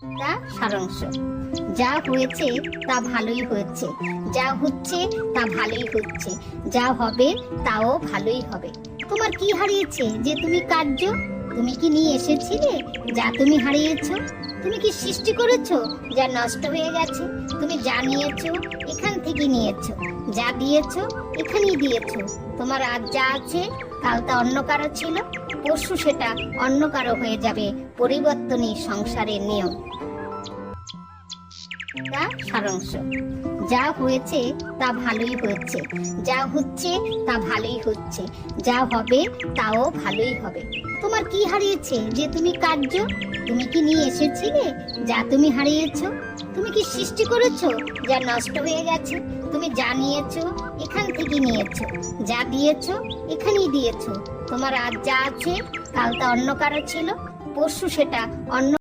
তা সারাংশ। যা হয়েছে তা ভালোই হয়েছে, যা হচ্ছে তা ভালোই হচ্ছে, যা হবে তাও ভালোই হবে। তোমার কি হারিয়েছে যে তুমি কার্য? তুমি কি নিয়ে এসেছিলে যা তুমি হারিয়েছো? তুমি কি সৃষ্টি করেছো যা নষ্ট হয়ে গেছে? তুমি যা নিয়েছো এখান থেকে নিয়েছো, যা দিয়েছো এখানেই দিয়েছো। তোমার আজ যা আছে কাল তা অন্য কারো ছিল, পরশু সেটা অন্য কারো হয়ে যাবে। পরিবর্তনই সংসারের নিয়ম। তা সারাংশ। যা হয়েছে তা ভালোই হয়েছে, যা হচ্ছে তা ভালোই হচ্ছে, যা হবে তাও ভালোই হবে। তোমার কি হারিয়েছে যে তুমি কার্য? তুমি কি নিয়ে এসেছিলে যা তুমি হারিয়েছো? তুমি কি সৃষ্টি করেছো যা নষ্ট হয়ে গেছে? তুমি যা নিয়েছো এখান থেকে নিয়েছো, যা দিয়েছো এখানেই দিয়েছো। তোমার আজ যা আছে কাল তা অন্য কারো ছিল, পরশু সেটা অন্য